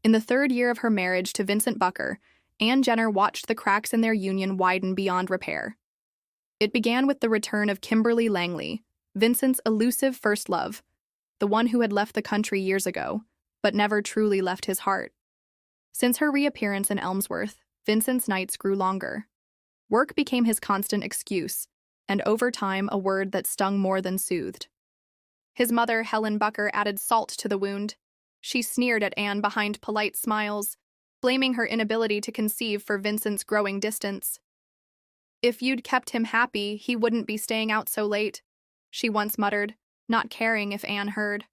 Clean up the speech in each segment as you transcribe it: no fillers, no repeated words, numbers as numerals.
In the third year of her marriage to Vincent Bucker, Ann Jenner watched the cracks in their union widen beyond repair. It began with the return of Kimberly Langley, Vincent's elusive first love, the one who had left the country years ago, but never truly left his heart. Since her reappearance in Elmsworth, Vincent's nights grew longer. Work became his constant excuse, and over time a word that stung more than soothed. His mother, Helen Bucker, added salt to the wound. She sneered at Anne behind polite smiles, blaming her inability to conceive for Vincent's growing distance. "If you'd kept him happy, he wouldn't be staying out so late," she once muttered, not caring if Anne heard.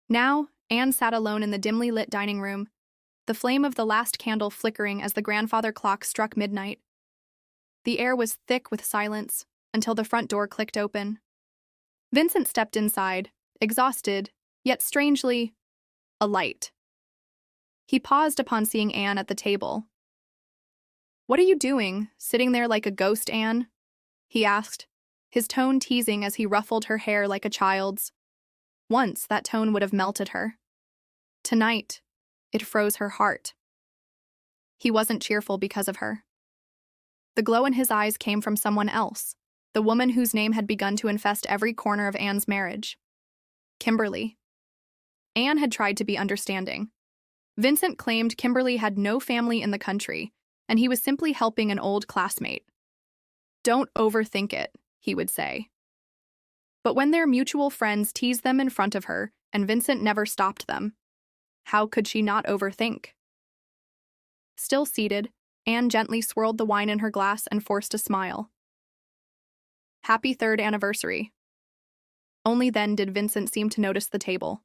Now, Anne sat alone in the dimly lit dining room, the flame of the last candle flickering as the grandfather clock struck midnight. The air was thick with silence until the front door clicked open. Vincent stepped inside, exhausted, yet strangely alight. He paused upon seeing Anne at the table. "What are you doing, sitting there like a ghost, Anne?" he asked, his tone teasing as he ruffled her hair like a child's. Once, that tone would have melted her. Tonight, it froze her heart. He wasn't cheerful because of her. The glow in his eyes came from someone else, the woman whose name had begun to infest every corner of Anne's marriage. Kimberly. Anne had tried to be understanding. Vincent claimed Kimberly had no family in the country, and he was simply helping an old classmate. "Don't overthink it," he would say. But when their mutual friends teased them in front of her, and Vincent never stopped them, how could she not overthink? Still seated, Anne gently swirled the wine in her glass and forced a smile. "Happy third anniversary." Only then did Vincent seem to notice the table.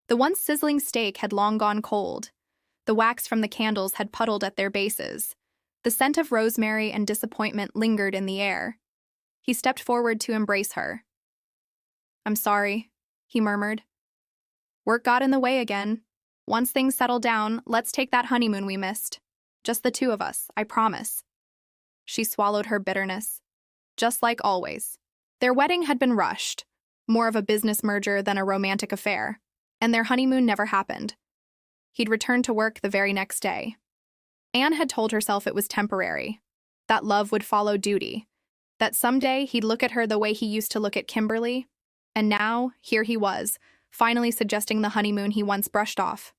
The once sizzling steak had long gone cold. The wax from the candles had puddled at their bases. The scent of rosemary and disappointment lingered in the air. He stepped forward to embrace her. "I'm sorry," he murmured. "Work got in the way again. Once things settle down, let's take that honeymoon we missed. Just the two of us, I promise." She swallowed her bitterness. Just like always. Their wedding had been rushed, more of a business merger than a romantic affair, and their honeymoon never happened. He'd returned to work the very next day. Anne had told herself it was temporary, that love would follow duty, that someday he'd look at her the way he used to look at Kimberly, and now, here he was, finally suggesting the honeymoon he once brushed off.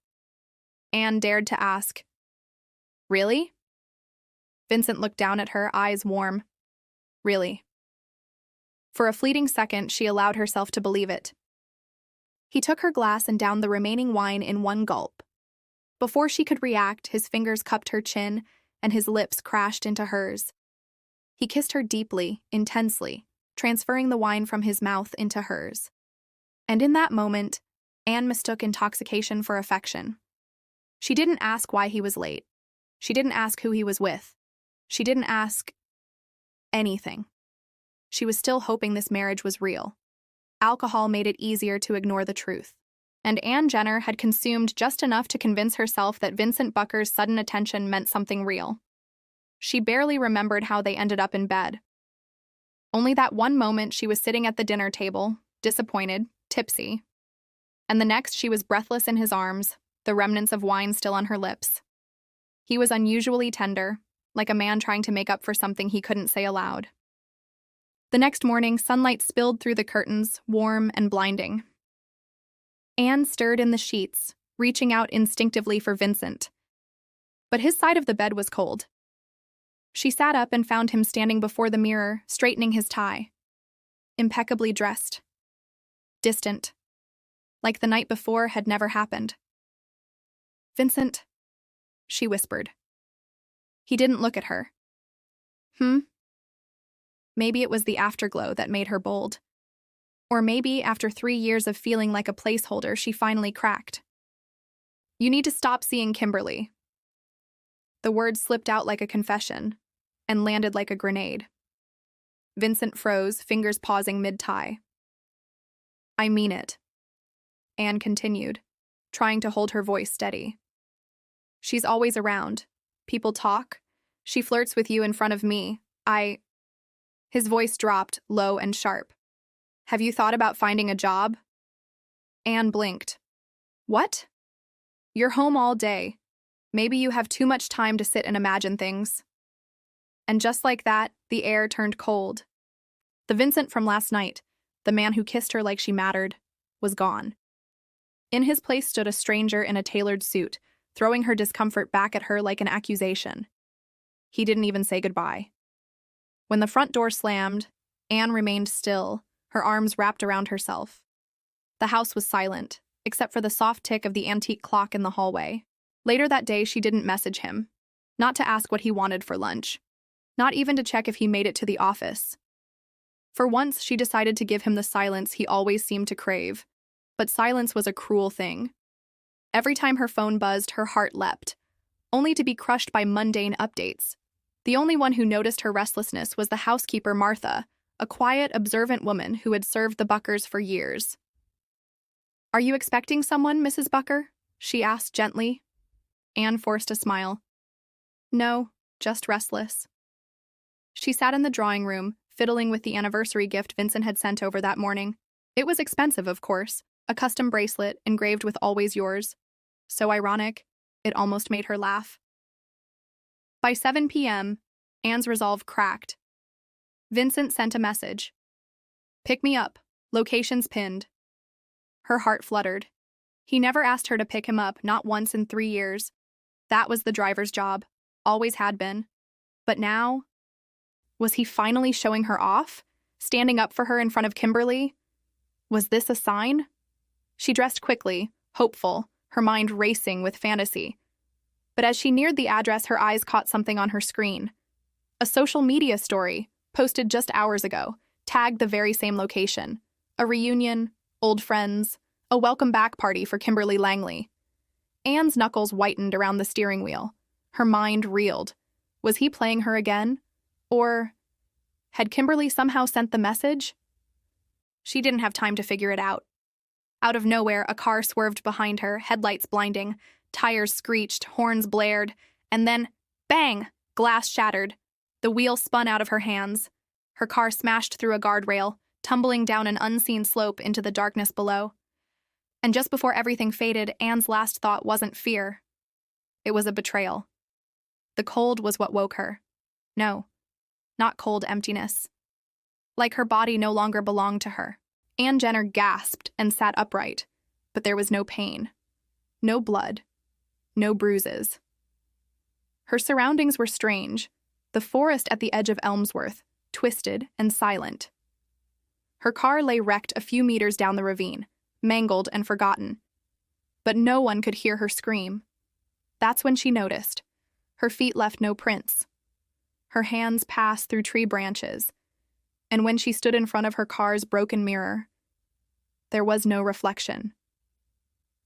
Anne dared to ask, "Really?" Vincent looked down at her, eyes warm. "Really." For a fleeting second, she allowed herself to believe it. He took her glass and downed the remaining wine in one gulp. Before she could react, his fingers cupped her chin, and his lips crashed into hers. He kissed her deeply, intensely, transferring the wine from his mouth into hers. And in that moment, Anne mistook intoxication for affection. She didn't ask why he was late. She didn't ask who he was with. She didn't ask anything. She was still hoping this marriage was real. Alcohol made it easier to ignore the truth. And Ann Jenner had consumed just enough to convince herself that Vincent Bucker's sudden attention meant something real. She barely remembered how they ended up in bed. Only that one moment she was sitting at the dinner table, disappointed, tipsy. And the next she was breathless in his arms, the remnants of wine still on her lips. He was unusually tender, like a man trying to make up for something he couldn't say aloud. The next morning, sunlight spilled through the curtains, warm and blinding. Anne stirred in the sheets, reaching out instinctively for Vincent. But his side of the bed was cold. She sat up and found him standing before the mirror, straightening his tie. Impeccably dressed. Distant. Like the night before had never happened. "Vincent," she whispered. He didn't look at her. Maybe it was the afterglow that made her bold. Or maybe, after 3 years of feeling like a placeholder, she finally cracked. "You need to stop seeing Kimberly." The words slipped out like a confession, and landed like a grenade. Vincent froze, fingers pausing mid-tie. "I mean it," Anne continued, trying to hold her voice steady. "She's always around. People talk. She flirts with you in front of me. His voice dropped, low and sharp. "Have you thought about finding a job?" Anne blinked. "What?" You're home all day. Maybe you have too much time to sit and imagine things. And just like that, the air turned cold. The Vincent from last night, the man who kissed her like she mattered, was gone. In his place stood a stranger in a tailored suit, throwing her discomfort back at her like an accusation. He didn't even say goodbye. When the front door slammed, Anne remained still, her arms wrapped around herself. The house was silent, except for the soft tick of the antique clock in the hallway. Later that day, she didn't message him, not to ask what he wanted for lunch, not even to check if he made it to the office. For once, she decided to give him the silence he always seemed to crave. But silence was a cruel thing. Every time her phone buzzed, her heart leapt, only to be crushed by mundane updates. The only one who noticed her restlessness was the housekeeper, Martha, a quiet, observant woman who had served the Buckers for years. "Are you expecting someone, Mrs. Bucker?" she asked gently. Anne forced a smile. "No, just restless." She sat in the drawing room, fiddling with the anniversary gift Vincent had sent over that morning. It was expensive, of course, a custom bracelet engraved with "Always Yours." So ironic, it almost made her laugh. By 7 p.m., Anne's resolve cracked. Vincent sent a message. "Pick me up, location's pinned." Her heart fluttered. He never asked her to pick him up, not once in 3 years. That was the driver's job, always had been. But now, was he finally showing her off, standing up for her in front of Kimberly? Was this a sign? She dressed quickly, hopeful, her mind racing with fantasy. But as she neared the address, her eyes caught something on her screen. A social media story, posted just hours ago, tagged the very same location. A reunion, old friends, a welcome back party for Kimberly Langley. Anne's knuckles whitened around the steering wheel. Her mind reeled. Was he playing her again? Or had Kimberly somehow sent the message? She didn't have time to figure it out. Out of nowhere, a car swerved behind her, headlights blinding, tires screeched, horns blared, and then, bang! Glass shattered. The wheel spun out of her hands. Her car smashed through a guardrail, tumbling down an unseen slope into the darkness below. And just before everything faded, Anne's last thought wasn't fear. It was a betrayal. The cold was what woke her. No, not cold emptiness. Like her body no longer belonged to her. Anne Jenner gasped and sat upright, but there was no pain, no blood, no bruises. Her surroundings were strange. The forest at the edge of Elmsworth, twisted and silent. Her car lay wrecked a few meters down the ravine, mangled and forgotten. But no one could hear her scream. That's when she noticed. Her feet left no prints. Her hands passed through tree branches. And when she stood in front of her car's broken mirror, there was no reflection.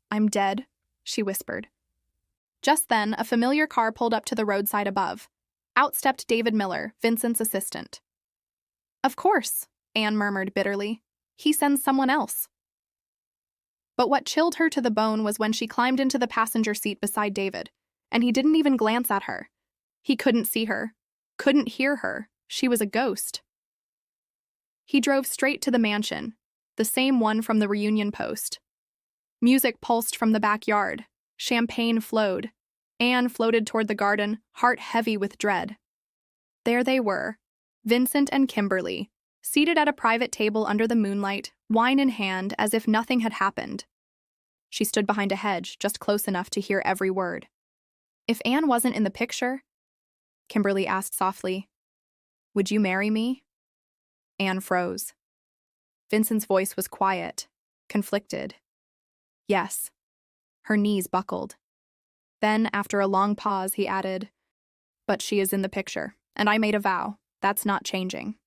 "I'm dead," she whispered. Just then, a familiar car pulled up to the roadside above. Out stepped David Miller, Vincent's assistant. "Of course," Anne murmured bitterly. "He sends someone else." But what chilled her to the bone was when she climbed into the passenger seat beside David, and he didn't even glance at her. He couldn't see her, couldn't hear her. She was a ghost. He drove straight to the mansion, the same one from the reunion post. Music pulsed from the backyard. Champagne flowed. Anne floated toward the garden, heart heavy with dread. There they were, Vincent and Kimberly, seated at a private table under the moonlight, wine in hand, as if nothing had happened. She stood behind a hedge, just close enough to hear every word. "If Anne wasn't in the picture," Kimberly asked softly, "would you marry me?" Anne froze. Vincent's voice was quiet, conflicted. "Yes." Her knees buckled. Then, after a long pause, he added, "But she is in the picture, and I made a vow. That's not changing."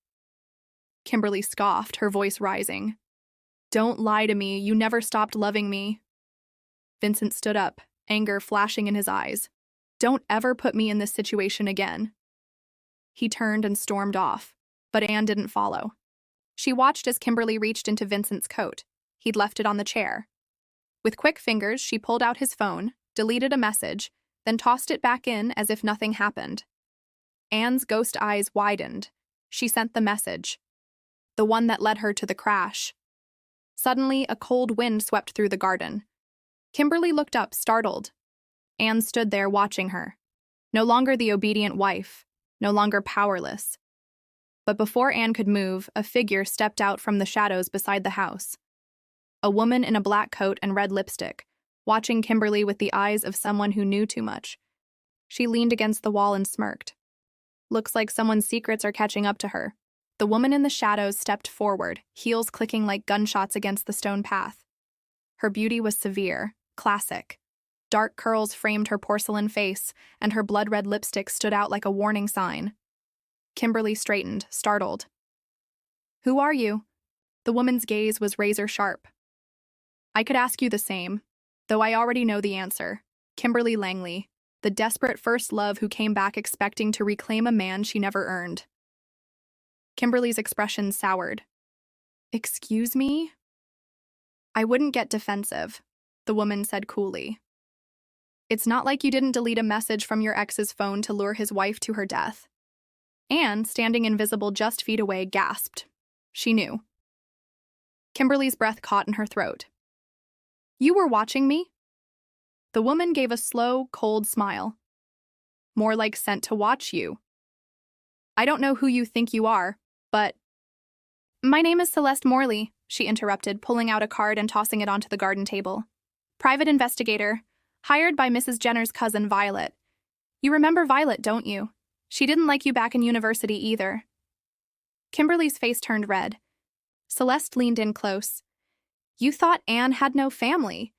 Kimberly scoffed, her voice rising. "Don't lie to me. You never stopped loving me." Vincent stood up, anger flashing in his eyes. "Don't ever put me in this situation again." He turned and stormed off, but Anne didn't follow. She watched as Kimberly reached into Vincent's coat. He'd left it on the chair. With quick fingers, she pulled out his phone, deleted a message, then tossed it back in as if nothing happened. Anne's ghost eyes widened. She sent the message, the one that led her to the crash. Suddenly, a cold wind swept through the garden. Kimberly looked up, startled. Anne stood there watching her. No longer the obedient wife, no longer powerless. But before Anne could move, a figure stepped out from the shadows beside the house. A woman in a black coat and red lipstick, watching Kimberly with the eyes of someone who knew too much. She leaned against the wall and smirked. Looks like someone's secrets are catching up to her. The woman in the shadows stepped forward, heels clicking like gunshots against the stone path. Her beauty was severe, classic. Dark curls framed her porcelain face, and her blood-red lipstick stood out like a warning sign. Kimberly straightened, startled. "Who are you?" The woman's gaze was razor-sharp. "I could ask you the same, though I already know the answer. Kimberly Langley, the desperate first love who came back expecting to reclaim a man she never earned." Kimberly's expression soured. "Excuse me?" "I wouldn't get defensive," the woman said coolly. "It's not like you didn't delete a message from your ex's phone to lure his wife to her death." Anne, standing invisible just feet away, gasped. She knew. Kimberly's breath caught in her throat. "You were watching me?" The woman gave a slow, cold smile. "More like sent to watch you. I don't know who you think you are, but—" "My name is Celeste Morley," she interrupted, pulling out a card and tossing it onto the garden table. "Private investigator, hired by Mrs. Jenner's cousin Violet. You remember Violet, don't you? She didn't like you back in university either." Kimberly's face turned red. Celeste leaned in close. "You thought Anne had no family.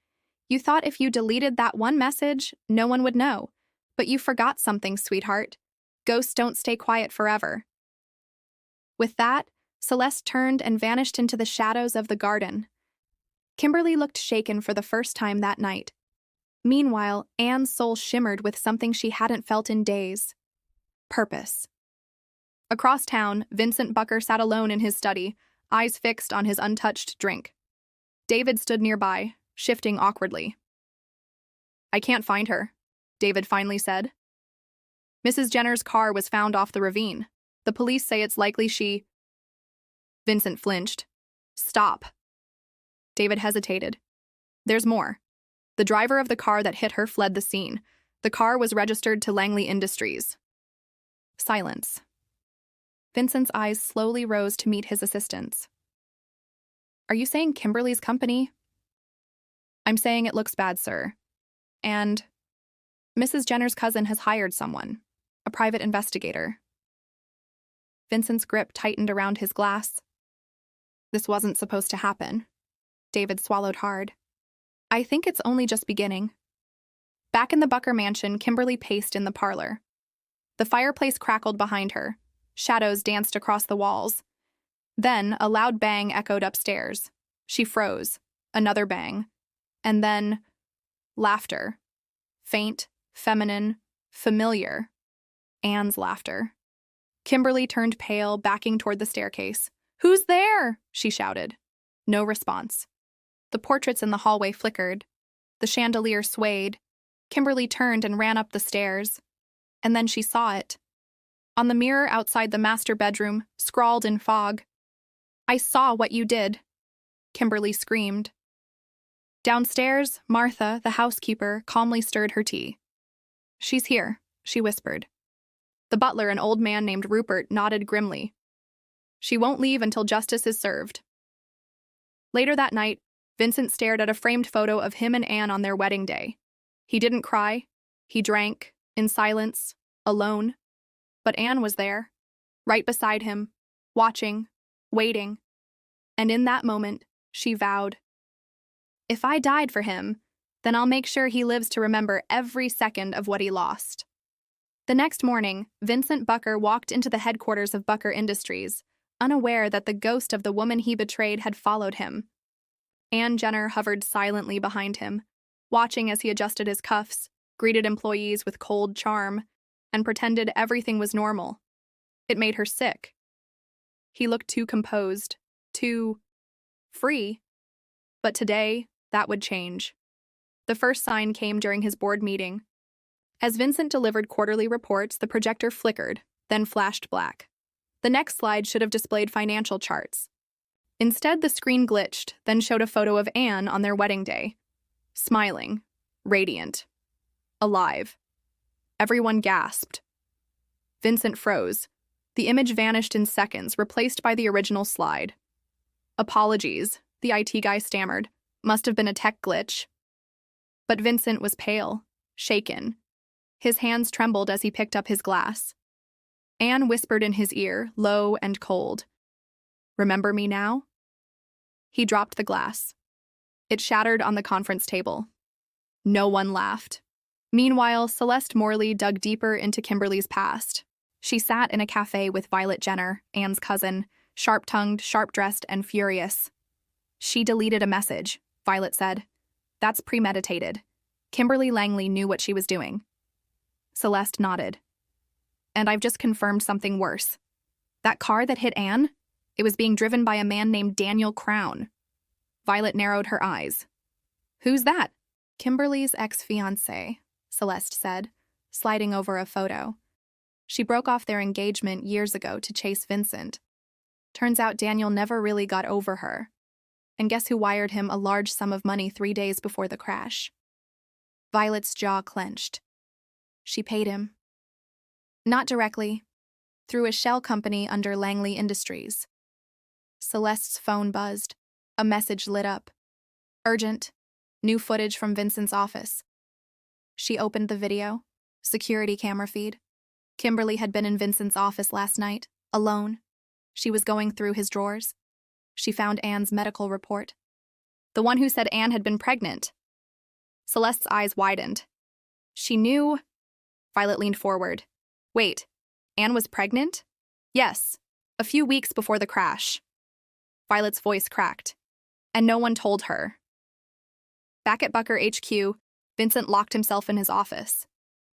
You thought if you deleted that one message, no one would know. But you forgot something, sweetheart. Ghosts don't stay quiet forever." With that, Celeste turned and vanished into the shadows of the garden. Kimberly looked shaken for the first time that night. Meanwhile, Anne's soul shimmered with something she hadn't felt in days. Purpose. Across town, Vincent Bucker sat alone in his study, eyes fixed on his untouched drink. David stood nearby, shifting awkwardly. "I can't find her," David finally said. "Mrs. Jenner's car was found off the ravine. The police say it's likely she—" Vincent flinched. "Stop." David hesitated. "There's more. The driver of the car that hit her fled the scene. The car was registered to Langley Industries." Silence. Vincent's eyes slowly rose to meet his assistant's. "Are you saying Kimberly's company?" "I'm saying it looks bad, sir. And Mrs. Jenner's cousin has hired someone, a private investigator." Vincent's grip tightened around his glass. "This wasn't supposed to happen." David swallowed hard. "I think it's only just beginning." Back in the Bucker mansion, Kimberly paced in the parlor. The fireplace crackled behind her. Shadows danced across the walls. Then a loud bang echoed upstairs. She froze. Another bang. And then laughter. Faint, feminine, familiar. Anne's laughter. Kimberly turned pale, backing toward the staircase. "Who's there?" she shouted. No response. The portraits in the hallway flickered. The chandelier swayed. Kimberly turned and ran up the stairs. And then she saw it. On the mirror outside the master bedroom, scrawled in fog. "I saw what you did," Kimberly screamed. Downstairs, Martha, the housekeeper, calmly stirred her tea. "She's here," she whispered. The butler, an old man named Rupert, nodded grimly. "She won't leave until justice is served." Later that night, Vincent stared at a framed photo of him and Anne on their wedding day. He didn't cry. He drank, in silence, alone. But Anne was there, right beside him, watching, waiting. And in that moment, she vowed, "If I died for him, then I'll make sure he lives to remember every second of what he lost." The next morning, Vincent Bucker walked into the headquarters of Bucker Industries, unaware that the ghost of the woman he betrayed had followed him. Anne Jenner hovered silently behind him, watching as he adjusted his cuffs, greeted employees with cold charm, and pretended everything was normal. It made her sick. He looked too composed, too free. But today, that would change. The first sign came during his board meeting. As Vincent delivered quarterly reports, the projector flickered, then flashed black. The next slide should have displayed financial charts. Instead, the screen glitched, then showed a photo of Anne on their wedding day. smiling, radiant, alive. Everyone gasped. Vincent froze. The image vanished in seconds, replaced by the original slide. Apologies, the IT guy stammered. Must have been a tech glitch. But Vincent was pale, shaken. His hands trembled as he picked up his glass. Anne whispered in his ear, low and cold. "Remember me now?" He dropped the glass. It shattered on the conference table. No one laughed. Meanwhile, Celeste Morley dug deeper into Kimberly's past. She sat in a cafe with Violet Jenner, Anne's cousin, sharp-tongued, sharp-dressed, and furious. "She deleted a message," Violet said. "That's premeditated. Kimberly Langley knew what she was doing." Celeste nodded. "And I've just confirmed something worse. That car that hit Anne? It was being driven by a man named Daniel Crown." Violet narrowed her eyes. "Who's that?" "Kimberly's ex-fiancé," Celeste said, sliding over a photo. "She broke off their engagement years ago to chase Vincent. Turns out Daniel never really got over her. And guess who wired him a large sum of money 3 days before the crash?" Violet's jaw clenched. "She paid him." "Not directly. Through a shell company under Langley Industries." Celeste's phone buzzed. A message lit up. "Urgent. New footage from Vincent's office." She opened the video. Security camera feed. Kimberly had been in Vincent's office last night, alone. She was going through his drawers. She found Anne's medical report. The one who said Anne had been pregnant. Celeste's eyes widened. "She knew—" Violet leaned forward. "Wait, Anne was pregnant?" "Yes, a few weeks before the crash." Violet's voice cracked. "And no one told her." Back at Bucker HQ, Vincent locked himself in his office.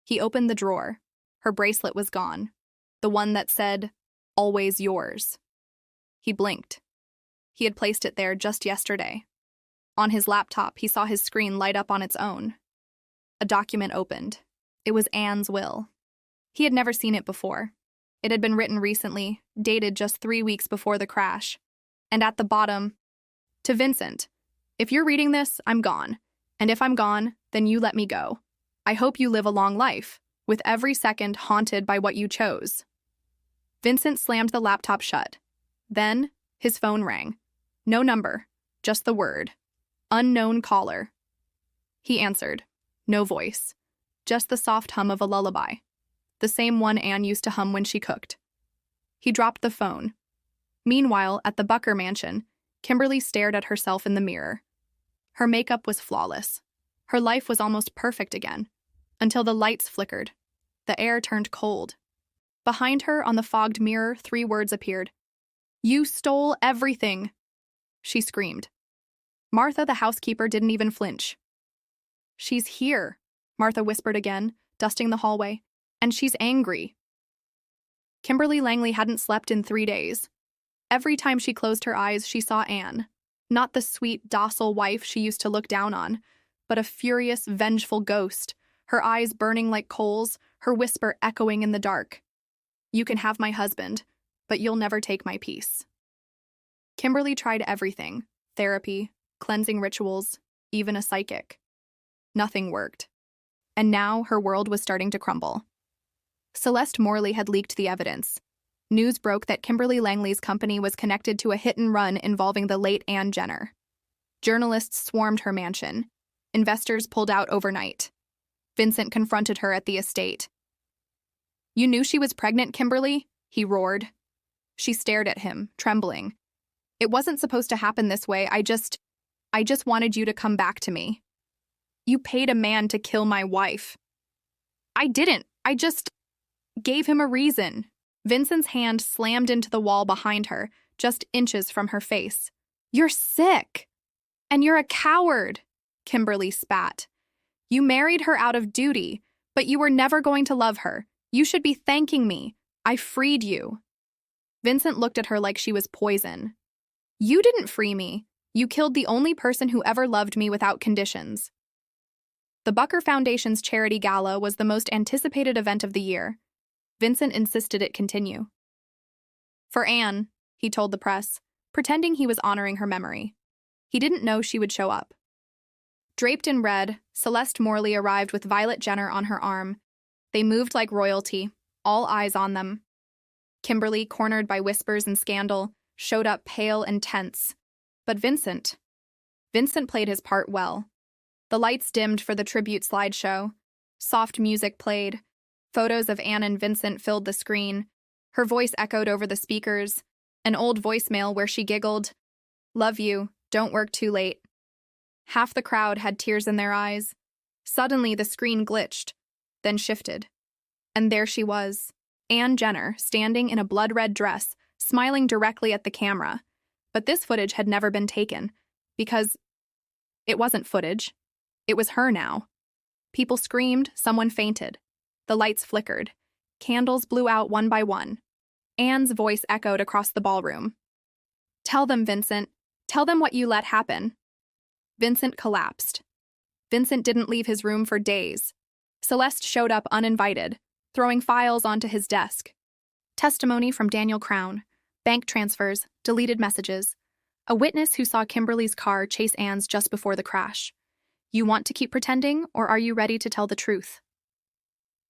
He opened the drawer. Her bracelet was gone. The one that said, "Always yours." He blinked. He had placed it there just yesterday. On his laptop, he saw his screen light up on its own. A document opened. It was Anne's will. He had never seen it before. It had been written recently, dated just 3 weeks before the crash. And at the bottom, "To Vincent, if you're reading this, I'm gone. And if I'm gone, then you let me go. I hope you live a long life, with every second haunted by what you chose." Vincent slammed the laptop shut. Then, his phone rang. No number, just the word. "Unknown caller." He answered. No voice. Just the soft hum of a lullaby. The same one Anne used to hum when she cooked. He dropped the phone. Meanwhile, at the Bucker mansion, Kimberly stared at herself in the mirror. Her makeup was flawless. Her life was almost perfect again, until the lights flickered. The air turned cold. Behind her, on the fogged mirror, 3 words appeared. "You stole everything," she screamed. Martha, the housekeeper, didn't even flinch. "She's here," Martha whispered again, dusting the hallway. "And she's angry." Kimberly Langley hadn't slept in 3 days. Every time she closed her eyes, she saw Anne. Not the sweet, docile wife she used to look down on, but a furious, vengeful ghost, her eyes burning like coals, her whisper echoing in the dark. "You can have my husband, but you'll never take my peace." Kimberly tried everything: therapy, cleansing rituals, even a psychic. Nothing worked. And now her world was starting to crumble. Celeste Morley had leaked the evidence. News broke that Kimberly Langley's company was connected to a hit-and-run involving the late Anne Jenner. Journalists swarmed her mansion. Investors pulled out overnight. Vincent confronted her at the estate. "You knew she was pregnant, Kimberly?" he roared. She stared at him, trembling. "It wasn't supposed to happen this way. I just wanted you to come back to me." "You paid a man to kill my wife." "I didn't. I just gave him a reason." Vincent's hand slammed into the wall behind her, just inches from her face. "You're sick. And you're a coward," Kimberly spat. "You married her out of duty, but you were never going to love her. You should be thanking me. I freed you." Vincent looked at her like she was poison. "You didn't free me. You killed the only person who ever loved me without conditions." The Bucker Foundation's charity gala was the most anticipated event of the year. Vincent insisted it continue. "For Anne," he told the press, pretending he was honoring her memory. He didn't know she would show up. Draped in red, Celeste Morley arrived with Violet Jenner on her arm. They moved like royalty, all eyes on them. Kimberly, cornered by whispers and scandal, showed up pale and tense. But Vincent played his part well. The lights dimmed for the tribute slideshow. Soft music played. Photos of Anne and Vincent filled the screen. Her voice echoed over the speakers. An old voicemail where she giggled, "Love you, don't work too late." Half the crowd had tears in their eyes. Suddenly the screen glitched, then shifted. And there she was, Anne Jenner, standing in a blood-red dress, smiling directly at the camera. But this footage had never been taken, because it wasn't footage. It was her now. People screamed, someone fainted. The lights flickered. Candles blew out one by one. Anne's voice echoed across the ballroom. "Tell them, Vincent. Tell them what you let happen." Vincent collapsed. Vincent didn't leave his room for days. Celeste showed up uninvited, throwing files onto his desk. Testimony from Daniel Crown, bank transfers, deleted messages. A witness who saw Kimberly's car chase Anne's just before the crash. You want to keep pretending, or are you ready to tell the truth?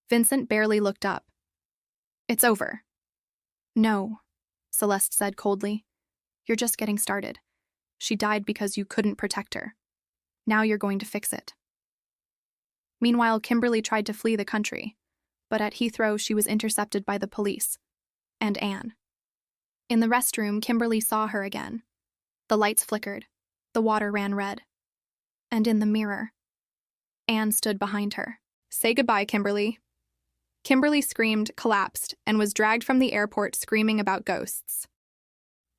Vincent barely looked up. It's over. No, Celeste said coldly. You're just getting started. She died because you couldn't protect her. Now you're going to fix it. Meanwhile, Kimberly tried to flee the country, but at Heathrow she was intercepted by the police. And Anne. In the restroom, Kimberly saw her again. The lights flickered. The water ran red. And in the mirror, Anne stood behind her. Say goodbye, Kimberly. Kimberly screamed, collapsed, and was dragged from the airport screaming about ghosts.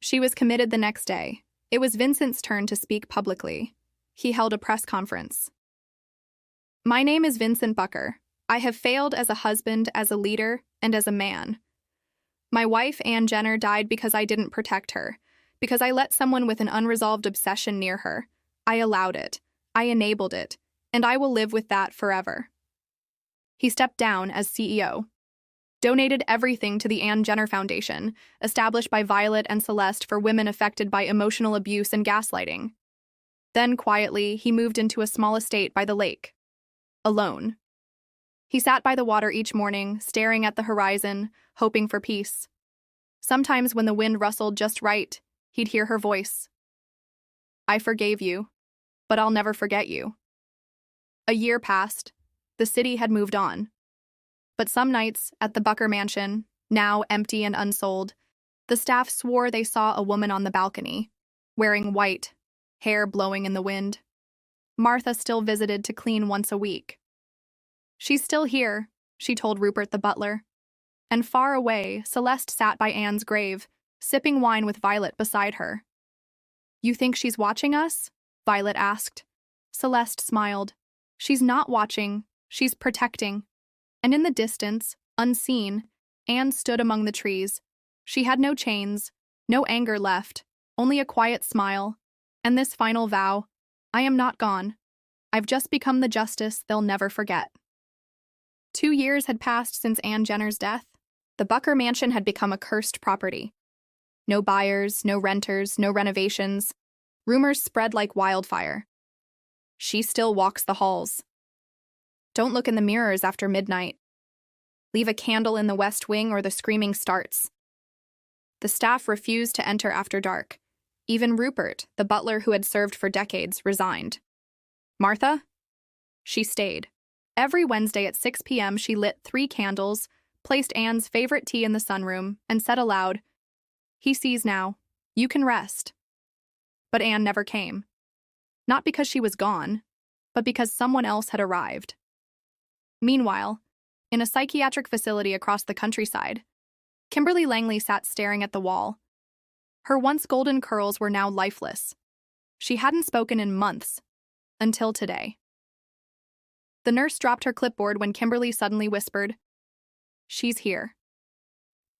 She was committed the next day. It was Vincent's turn to speak publicly. He held a press conference. My name is Vincent Bucker. I have failed as a husband, as a leader, and as a man. My wife, Anne Jenner, died because I didn't protect her, because I let someone with an unresolved obsession near her. I allowed it. I enabled it, and I will live with that forever. He stepped down as CEO, donated everything to the Anne Jenner Foundation, established by Violet and Celeste for women affected by emotional abuse and gaslighting. Then, quietly, he moved into a small estate by the lake, alone. He sat by the water each morning, staring at the horizon, hoping for peace. Sometimes when the wind rustled just right, he'd hear her voice. I forgave you, but I'll never forget you. A year passed. The city had moved on. But some nights, at the Bucker mansion, now empty and unsold, the staff swore they saw a woman on the balcony, wearing white, hair blowing in the wind. Martha still visited to clean once a week. She's still here, she told Rupert the butler. And far away, Celeste sat by Anne's grave, sipping wine with Violet beside her. You think she's watching us? Violet asked. Celeste smiled. She's not watching. She's protecting. And in the distance, unseen, Anne stood among the trees. She had no chains, no anger left, only a quiet smile, and this final vow, I am not gone. I've just become the justice they'll never forget. 2 years had passed since Anne Jenner's death. The Bucker mansion had become a cursed property. No buyers, no renters, no renovations. Rumors spread like wildfire. She still walks the halls. Don't look in the mirrors after midnight. Leave a candle in the West Wing or the screaming starts. The staff refused to enter after dark. Even Rupert, the butler who had served for decades, resigned. Martha? She stayed. Every Wednesday at 6 p.m. she lit 3 candles, placed Anne's favorite tea in the sunroom, and said aloud, He sees now. You can rest. But Anne never came. Not because she was gone, but because someone else had arrived. Meanwhile, in a psychiatric facility across the countryside, Kimberly Langley sat staring at the wall. Her once golden curls were now lifeless. She hadn't spoken in months, until today. The nurse dropped her clipboard when Kimberly suddenly whispered, She's here.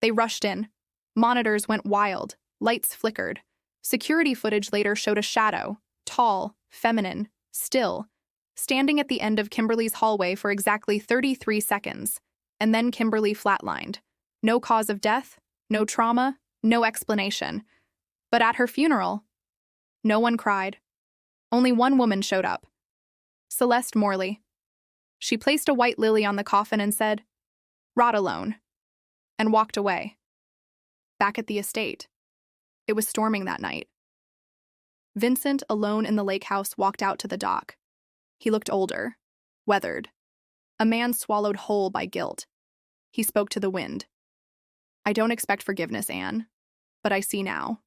They rushed in. Monitors went wild. Lights flickered. Security footage later showed a shadow, tall, feminine, still, standing at the end of Kimberly's hallway for exactly 33 seconds, and then Kimberly flatlined. No cause of death, no trauma, no explanation. But at her funeral, no one cried. Only one woman showed up. Celeste Morley. She placed a white lily on the coffin and said, "Rot alone," and walked away. Back at the estate. It was storming that night. Vincent, alone in the lake house, walked out to the dock. He looked older, weathered, a man swallowed whole by guilt. He spoke to the wind. "I don't expect forgiveness, Anne, but I see now.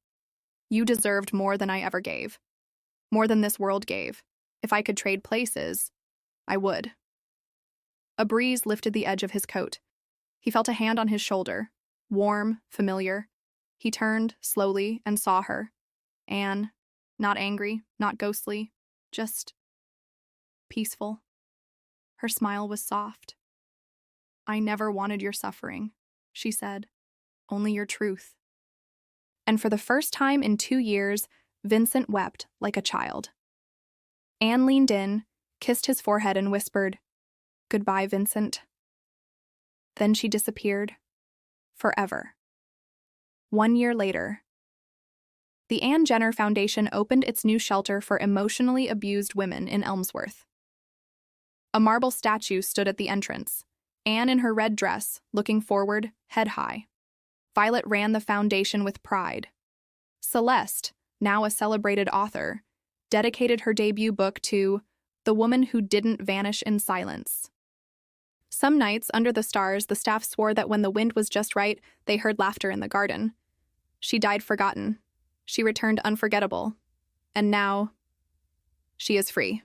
You deserved more than I ever gave. More than this world gave. If I could trade places, I would." A breeze lifted the edge of his coat. He felt a hand on his shoulder, warm, familiar. He turned, slowly, and saw her. Anne, not angry, not ghostly, just peaceful. Her smile was soft. "I never wanted your suffering," she said. "Only your truth." And for the first time in 2 years, Vincent wept like a child. Anne leaned in, kissed his forehead, and whispered, "Goodbye, Vincent." Then she disappeared. Forever. 1 year later. The Anne Jenner Foundation opened its new shelter for emotionally abused women in Elmsworth. A marble statue stood at the entrance, Anne in her red dress, looking forward, head high. Violet ran the foundation with pride. Celeste, now a celebrated author, dedicated her debut book to "The Woman Who Didn't Vanish in Silence." Some nights, under the stars, the staff swore that when the wind was just right, they heard laughter in the garden. She died forgotten. She returned unforgettable. And now, she is free.